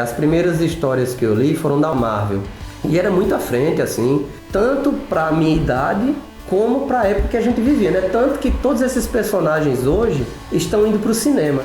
As primeiras histórias que eu li foram da Marvel. E era muito à frente, assim, tanto pra minha idade como pra época que a gente vivia, né? Tanto que todos esses personagens hoje estão indo pro cinema.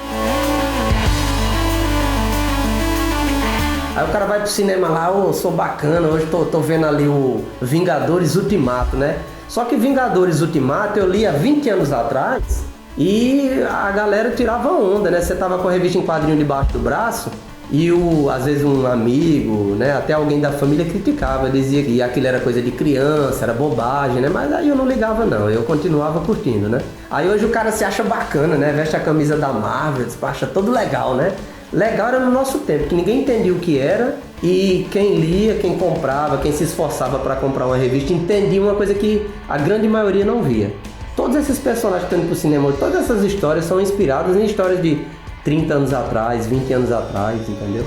Aí o cara vai pro cinema lá, sou bacana, hoje tô vendo ali o Vingadores Ultimato, né? Só que Vingadores Ultimato eu li há 20 anos atrás e a galera tirava onda, né? Você tava com a revista em quadrinho debaixo do braço e às vezes um amigo, né? Até alguém da família criticava, dizia que aquilo era coisa de criança, era bobagem, né? Mas aí eu não ligava não, eu continuava curtindo, né? Aí hoje o cara se acha bacana, né? Veste a camisa da Marvel, acha todo legal, né? Legal era no nosso tempo, que ninguém entendia o que era e quem lia, quem comprava, quem se esforçava para comprar uma revista entendia uma coisa que a grande maioria não via. Todos esses personagens que estão indo pro cinema, todas essas histórias são inspiradas em histórias de 30 anos atrás, 20 anos atrás, entendeu?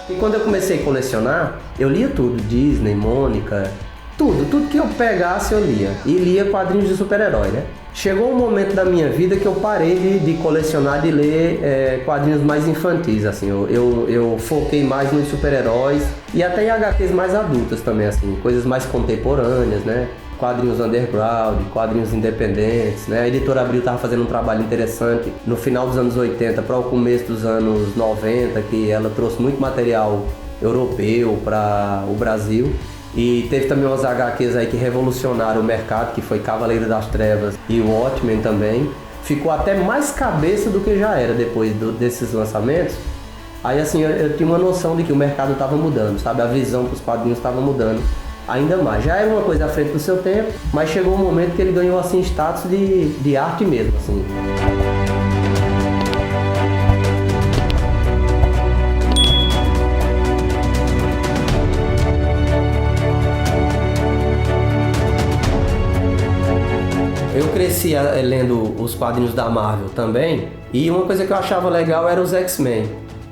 E quando eu comecei a colecionar, eu lia tudo, Disney, Mônica... Tudo que eu pegasse eu lia. E lia quadrinhos de super-herói, né? Chegou um momento da minha vida que eu parei de colecionar, de ler quadrinhos mais infantis, assim. Eu foquei mais nos super-heróis e até em HQs mais adultas também, assim. Coisas mais contemporâneas, né? Quadrinhos underground, quadrinhos independentes, né? A Editora Abril estava fazendo um trabalho interessante no final dos anos 80 para o começo dos anos 90, que ela trouxe muito material europeu para o Brasil. E teve também umas HQs aí que revolucionaram o mercado, que foi Cavaleiro das Trevas e Watchmen também. Ficou até mais cabeça do que já era depois desses lançamentos. Aí assim, eu tinha uma noção de que o mercado estava mudando, sabe? A visão para os quadrinhos estava mudando ainda mais. Já era uma coisa à frente do seu tempo, mas chegou um momento que ele ganhou assim status de arte mesmo, assim. Eu cresci lendo os quadrinhos da Marvel também, e uma coisa que eu achava legal era os X-Men.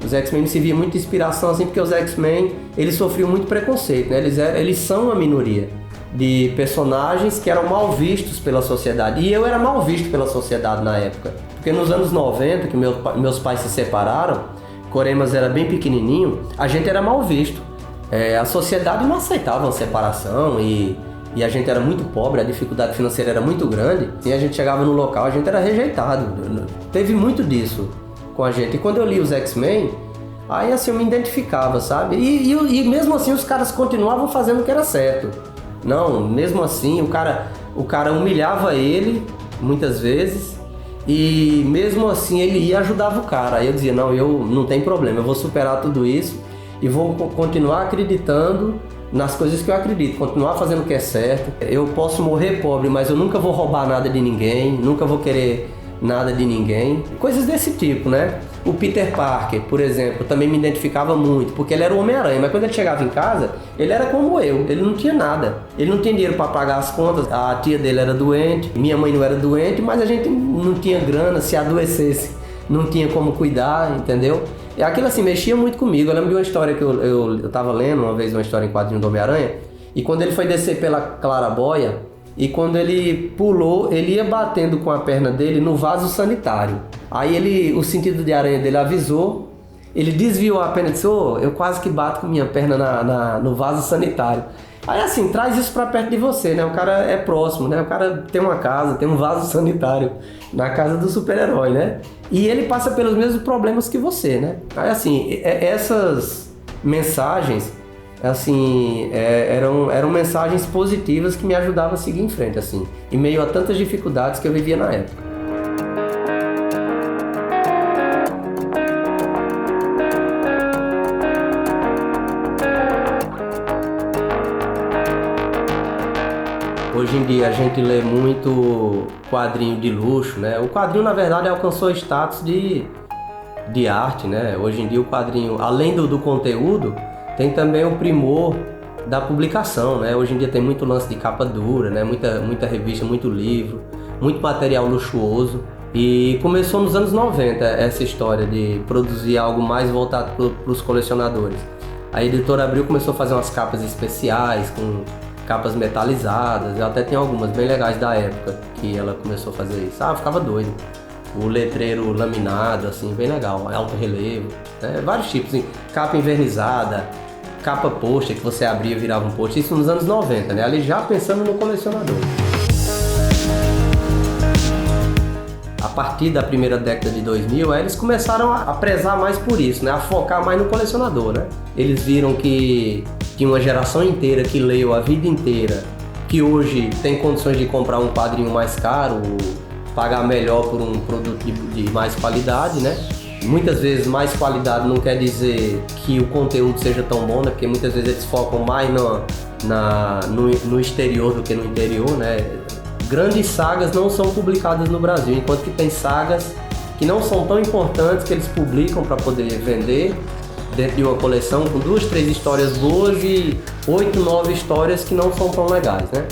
Os X-Men me serviam muita inspiração, assim, porque os X-Men, eles sofriam muito preconceito, né? Eles são uma minoria de personagens que eram mal vistos pela sociedade. E eu era mal visto pela sociedade na época. Porque nos anos 90, que meus pais se separaram, Coremas era bem pequenininho, a gente era mal visto. A sociedade não aceitava a separação e a gente era muito pobre, a dificuldade financeira era muito grande, e a gente chegava no local, a gente era rejeitado. Teve muito disso com a gente. E quando eu li os X-Men, aí assim eu me identificava, sabe? E mesmo assim os caras continuavam fazendo o que era certo. Não, mesmo assim o cara humilhava ele muitas vezes, e mesmo assim ele ia e ajudava o cara. Aí eu dizia, não tem problema, eu vou superar tudo isso e vou continuar acreditando nas coisas que eu acredito, continuar fazendo o que é certo. Eu posso morrer pobre, mas eu nunca vou roubar nada de ninguém, nunca vou querer nada de ninguém. Coisas desse tipo, né? O Peter Parker, por exemplo, também me identificava muito, porque ele era o Homem-Aranha, mas quando ele chegava em casa, ele era como eu, ele não tinha nada. Ele não tinha dinheiro para pagar as contas, a tia dele era doente, minha mãe não era doente, mas a gente não tinha grana, se adoecesse, não tinha como cuidar, entendeu? E aquilo assim, mexia muito comigo. Eu lembro de uma história que eu tava lendo uma vez, uma história em quadrinho do Homem-Aranha, e quando ele foi descer pela claraboia, e quando ele pulou, ele ia batendo com a perna dele no vaso sanitário. Aí o sentido de aranha dele avisou, ele desviou a perna e disse, eu quase que bato com minha perna no vaso sanitário. Aí assim, traz isso pra perto de você, né? O cara é próximo, né? O cara tem uma casa, tem um vaso sanitário na casa do super-herói, né? E ele passa pelos mesmos problemas que você, né? Aí assim, essas mensagens, assim, eram mensagens positivas que me ajudavam a seguir em frente, assim, em meio a tantas dificuldades que eu vivia na época. Hoje em dia a gente lê muito quadrinho de luxo, né? O quadrinho, na verdade, alcançou status de arte, né? Hoje em dia o quadrinho, além do conteúdo, tem também o primor da publicação, né? Hoje em dia tem muito lance de capa dura, né? Muita revista, muito livro, muito material luxuoso. E começou nos anos 90 essa história de produzir algo mais voltado para os colecionadores. A Editora Abril começou a fazer umas capas especiais com capas metalizadas, eu até tenho algumas bem legais da época que ela começou a fazer isso. Ah, eu ficava doido. O letreiro laminado, assim, bem legal, alto relevo, né? Vários tipos, assim, capa envernizada, capa pôster que você abria e virava um pôster, isso nos anos 90, né? Ali já pensando no colecionador. A partir da primeira década de 2000, eles começaram a prezar mais por isso, né? A focar mais no colecionador, né? Eles viram que tinha uma geração inteira que leu a vida inteira, que hoje tem condições de comprar um quadrinho mais caro, pagar melhor por um produto de mais qualidade, né? Muitas vezes mais qualidade não quer dizer que o conteúdo seja tão bom, né? Porque muitas vezes eles focam mais no exterior do que no interior, né? Grandes sagas não são publicadas no Brasil, enquanto que tem sagas que não são tão importantes que eles publicam para poder vender dentro de uma coleção com 2, 3 histórias boas e 8, 9 histórias que não são tão legais, né?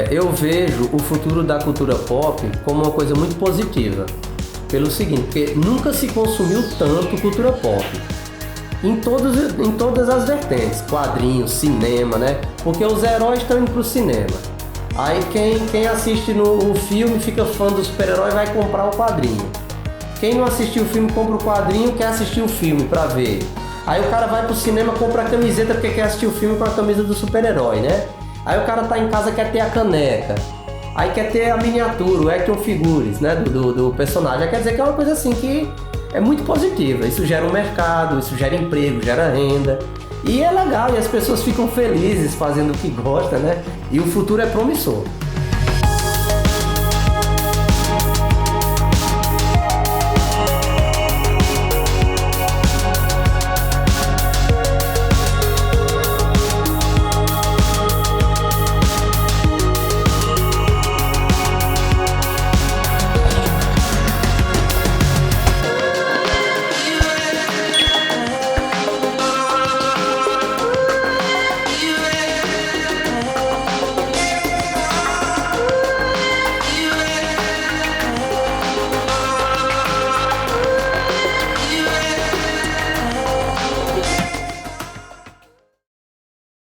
Eu vejo o futuro da cultura pop como uma coisa muito positiva. Pelo seguinte, porque nunca se consumiu tanto cultura pop. Em todas as vertentes, quadrinhos, cinema, né? Porque os heróis estão indo pro cinema. Aí quem assiste o filme fica fã do super-herói vai comprar o quadrinho. Quem não assistiu o filme compra o quadrinho, quer assistir o filme pra ver. Aí o cara vai pro cinema, compra a camiseta porque quer assistir o filme com a camisa do super-herói, né? Aí o cara tá em casa, quer ter a caneca. Aí quer ter a miniatura, o action figures, né, do personagem. Aí quer dizer que é uma coisa assim que é muito positiva. Isso gera um mercado, isso gera emprego, gera renda. E é legal, e as pessoas ficam felizes fazendo o que gostam, né? E o futuro é promissor.